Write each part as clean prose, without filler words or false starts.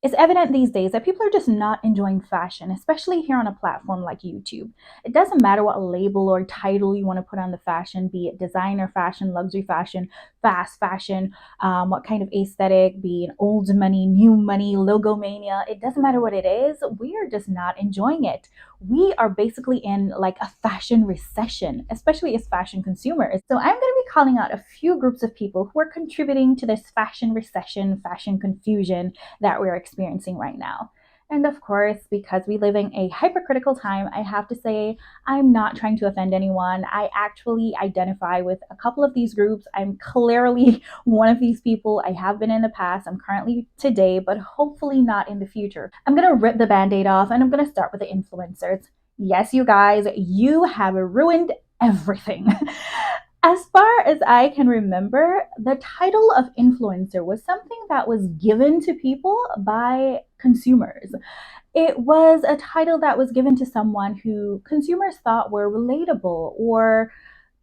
It's evident these days that people are just not enjoying fashion, especially here on a platform like YouTube. It doesn't matter what label or title you want to put on the fashion, be it designer fashion, luxury fashion, fast fashion, what kind of aesthetic, be it old money, new money, logo mania. It doesn't matter what it is, we are just not enjoying it. We are basically in like a fashion recession, especially as fashion consumers. So I'm going to be calling out a few groups of people who are contributing to this fashion recession, fashion confusion that we're experiencing right now. And of course, because we live in a hypercritical time, I have to say I'm not trying to offend anyone. I actually identify with a couple of these groups. I'm clearly one of these people. I have been in the past. I'm currently today, but hopefully not in the future. I'm going to rip the band-aid off and I'm going to start with the influencers. Yes, you guys, you have ruined everything. As far as I can remember, the title of influencer was something that was given to people by consumers. It was a title that was given to someone who consumers thought were relatable or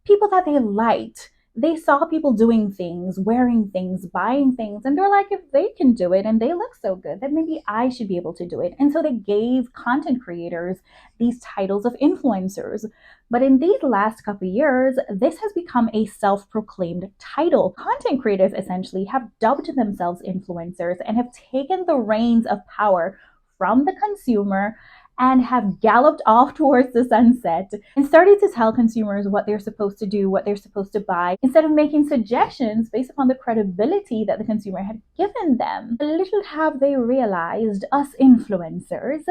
people that they liked. They saw people doing things, wearing things, buying things, and they're like, if they can do it and they look so good, then maybe I should be able to do it. And so they gave content creators these titles of influencers. But in these last couple of years, this has become a self-proclaimed title. Content creators essentially have dubbed themselves influencers and have taken the reins of power from the consumer and have galloped off towards the sunset and started to tell consumers what they're supposed to do, what they're supposed to buy, instead of making suggestions based upon the credibility that the consumer had given them. Little have they realized, us influencers,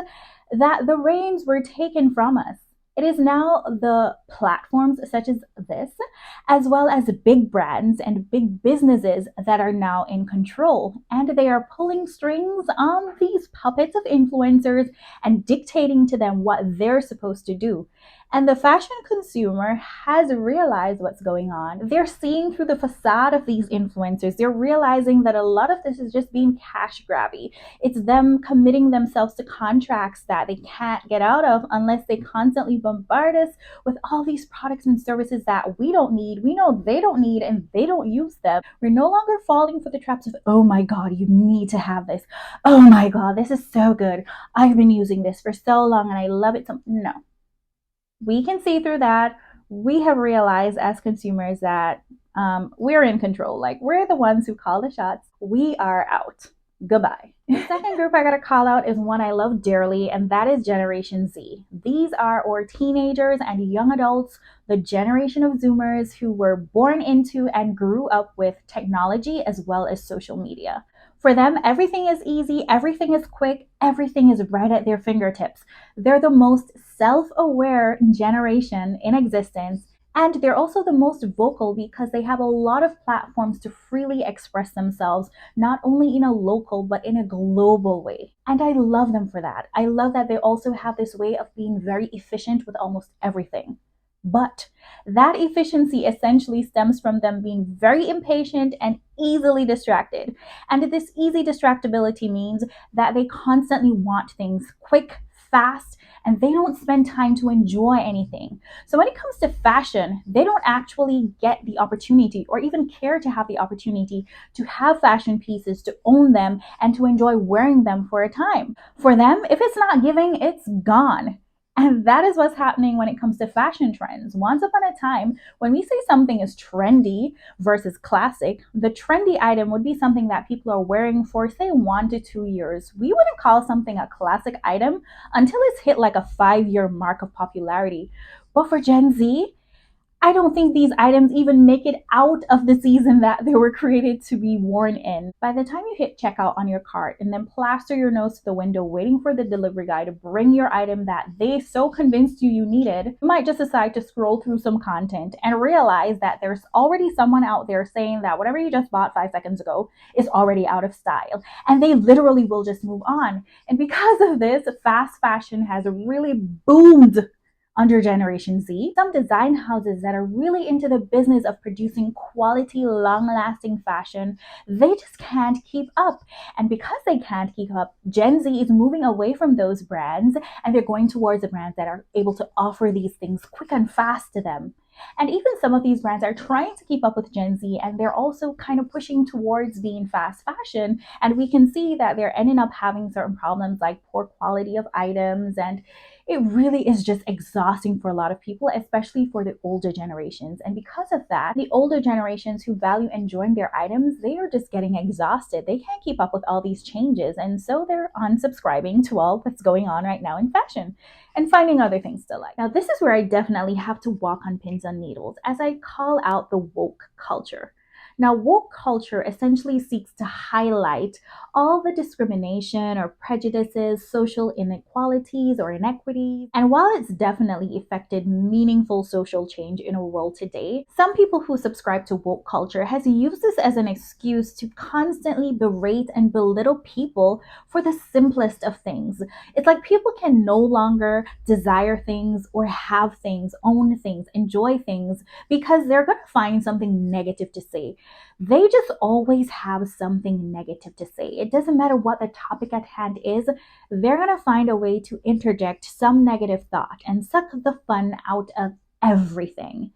that the reins were taken from us. It is now the platforms such as this, as well as big brands and big businesses that are now in control. And they are pulling strings on these puppets of influencers and dictating to them what they're supposed to do. And the fashion consumer has realized what's going on. They're seeing through the facade of these influencers. They're realizing that a lot of this is just being cash grabby. It's them committing themselves to contracts that they can't get out of unless they constantly bombard us with all these products and services that we don't need, we know they don't need, and they don't use them. We're no longer falling for the traps of, oh my God, you need to have this. Oh my God, this is so good. I've been using this for so long and I love it. No, we can see through that. We have realized as consumers that we're in control. Like, we're the ones who call the shots. We are out. Goodbye. The second group I gotta call out is one I love dearly, and that is Generation Z. These are our teenagers and young adults, the generation of Zoomers who were born into and grew up with technology as well as social media. For them, everything is easy, everything is quick, everything is right at their fingertips. They're the most self-aware generation in existence, and they're also the most vocal because they have a lot of platforms to freely express themselves, not only in a local, but in a global way. And I love them for that. I love that they also have this way of being very efficient with almost everything. But that efficiency essentially stems from them being very impatient and easily distracted. And this easy distractibility means that they constantly want things quick, fast, and they don't spend time to enjoy anything. So when it comes to fashion, they don't actually get the opportunity or even care to have the opportunity to have fashion pieces, to own them, and to enjoy wearing them for a time. For them, if it's not giving, it's gone. And that is what's happening when it comes to fashion trends. Once upon a time, when we say something is trendy versus classic, the trendy item would be something that people are wearing for, say, 1 to 2 years. We wouldn't call something a classic item until it's hit like a 5-year mark of popularity. But for Gen Z, I don't think these items even make it out of the season that they were created to be worn in. By the time you hit checkout on your cart and then plaster your nose to the window waiting for the delivery guy to bring your item that they so convinced you needed, you might just decide to scroll through some content and realize that there's already someone out there saying that whatever you just bought 5 seconds ago is already out of style. And they literally will just move on. And because of this, fast fashion has really boomed under Generation Z. Some design houses that are really into the business of producing quality, long-lasting fashion, they just can't keep up. And because they can't keep up, Gen Z is moving away from those brands and they're going towards the brands that are able to offer these things quick and fast to them. And even some of these brands are trying to keep up with Gen Z, and they're also kind of pushing towards being fast fashion. And we can see that they're ending up having certain problems like poor quality of items, and it really is just exhausting for a lot of people, especially for the older generations. And because of that, the older generations who value enjoying their items, they are just getting exhausted. They can't keep up with all these changes. And so they're unsubscribing to all that's going on right now in fashion and finding other things to like. Now, this is where I definitely have to walk on pins and needles as I call out the woke culture. Now, woke culture essentially seeks to highlight all the discrimination or prejudices, social inequalities or inequities. And while it's definitely affected meaningful social change in our world today, some people who subscribe to woke culture has used this as an excuse to constantly berate and belittle people for the simplest of things. It's like people can no longer desire things or have things, own things, enjoy things because they're going to find something negative to say. They just always have something negative to say. It doesn't matter what the topic at hand is, they're going to find a way to interject some negative thought and suck the fun out of everything.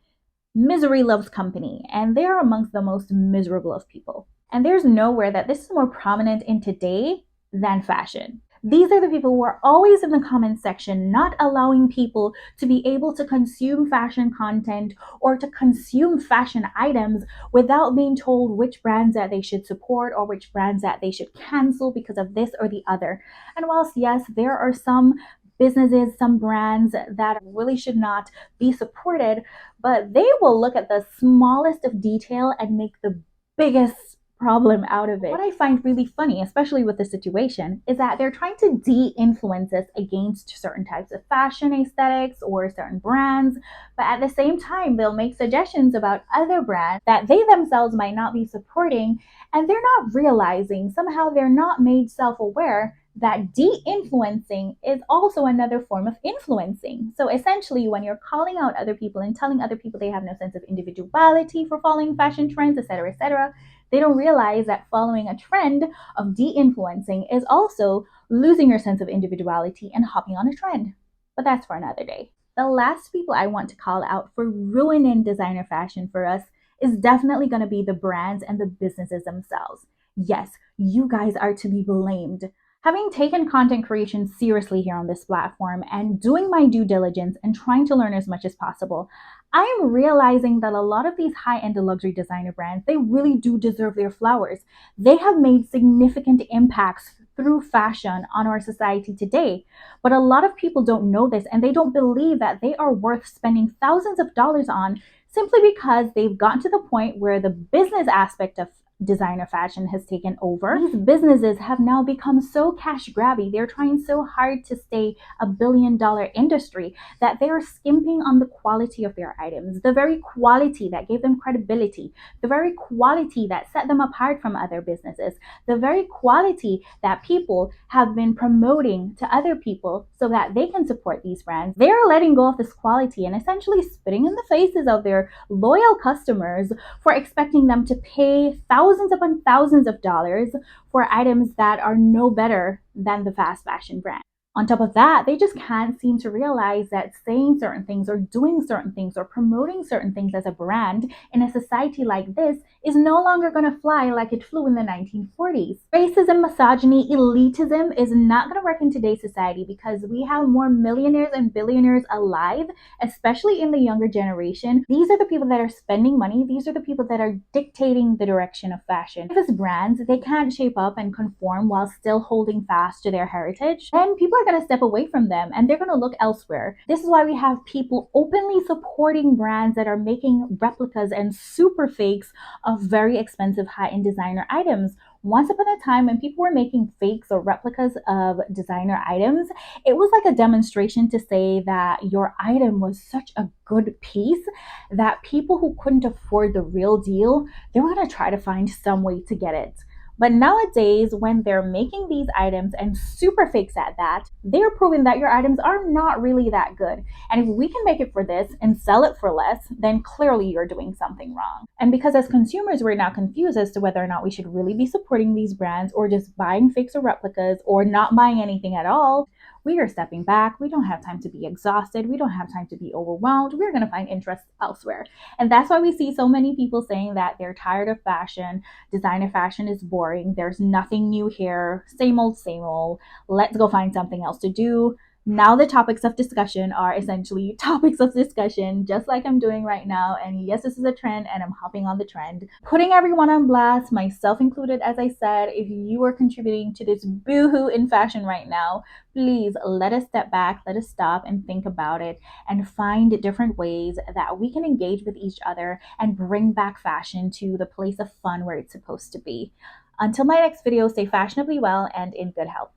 Misery loves company, and they are amongst the most miserable of people. And there's nowhere that this is more prominent in today than fashion. These are the people who are always in the comment section, not allowing people to be able to consume fashion content or to consume fashion items without being told which brands that they should support or which brands that they should cancel because of this or the other. And whilst, yes, there are some businesses, some brands that really should not be supported, but they will look at the smallest of detail and make the biggest problem out of it. What I find really funny, especially with the situation, is that they're trying to de-influence us against certain types of fashion aesthetics or certain brands, but at the same time, they'll make suggestions about other brands that they themselves might not be supporting, and they're not realizing, somehow they're not made self-aware that de-influencing is also another form of influencing. So essentially, when you're calling out other people and telling other people they have no sense of individuality for following fashion trends, etc., they don't realize that following a trend of de-influencing is also losing your sense of individuality and hopping on a trend. But that's for another day. The last people I want to call out for ruining designer fashion for us is definitely going to be the brands and the businesses themselves. Yes, you guys are to be blamed. Having taken content creation seriously here on this platform and doing my due diligence and trying to learn as much as possible, I am realizing that a lot of these high-end luxury designer brands, they really do deserve their flowers. They have made significant impacts through fashion on our society today. But a lot of people don't know this, and they don't believe that they are worth spending thousands of dollars on simply because they've gotten to the point where the business aspect of designer fashion has taken over. These businesses have now become so cash grabby. They're trying so hard to stay a billion-dollar industry that they are skimping on the quality of their items, the very quality that gave them credibility, the very quality that set them apart from other businesses, the very quality that people have been promoting to other people so that they can support these brands. They are letting go of this quality and essentially spitting in the faces of their loyal customers for expecting them to pay thousands upon thousands of dollars for items that are no better than the fast fashion brand. On top of that, they just can't seem to realize that saying certain things or doing certain things or promoting certain things as a brand in a society like this is no longer going to fly like it flew in the 1940s. Racism, misogyny, elitism is not going to work in today's society because we have more millionaires and billionaires alive, especially in the younger generation. These are the people that are spending money. These are the people that are dictating the direction of fashion. If as brands, they can't shape up and conform while still holding fast to their heritage, then people are going to step away from them and they're going to look elsewhere. This is why we have people openly supporting brands that are making replicas and super fakes of very expensive high-end designer items. Once upon a time, when people were making fakes or replicas of designer items, it was like a demonstration to say that your item was such a good piece that people who couldn't afford the real deal, they were going to try to find some way to get it. But nowadays, when they're making these items and super fakes at that, they're proving that your items are not really that good. And if we can make it for this and sell it for less, then clearly you're doing something wrong. And because as consumers, we're now confused as to whether or not we should really be supporting these brands or just buying fakes or replicas or not buying anything at all, we are stepping back. We don't have time to be exhausted. We don't have time to be overwhelmed. We're going to find interest elsewhere. And that's why we see so many people saying that they're tired of fashion. Designer fashion is boring. There's nothing new here. Same old, same old. Let's go find something else to do. Now the topics of discussion are essentially topics of discussion, just like I'm doing right now. And yes, this is a trend and I'm hopping on the trend, putting everyone on blast, myself included. As I said, if you are contributing to this boohoo in fashion right now, please let us step back, let us stop and think about it and find different ways that we can engage with each other and bring back fashion to the place of fun where it's supposed to be. Until my next video, stay fashionably well and in good health.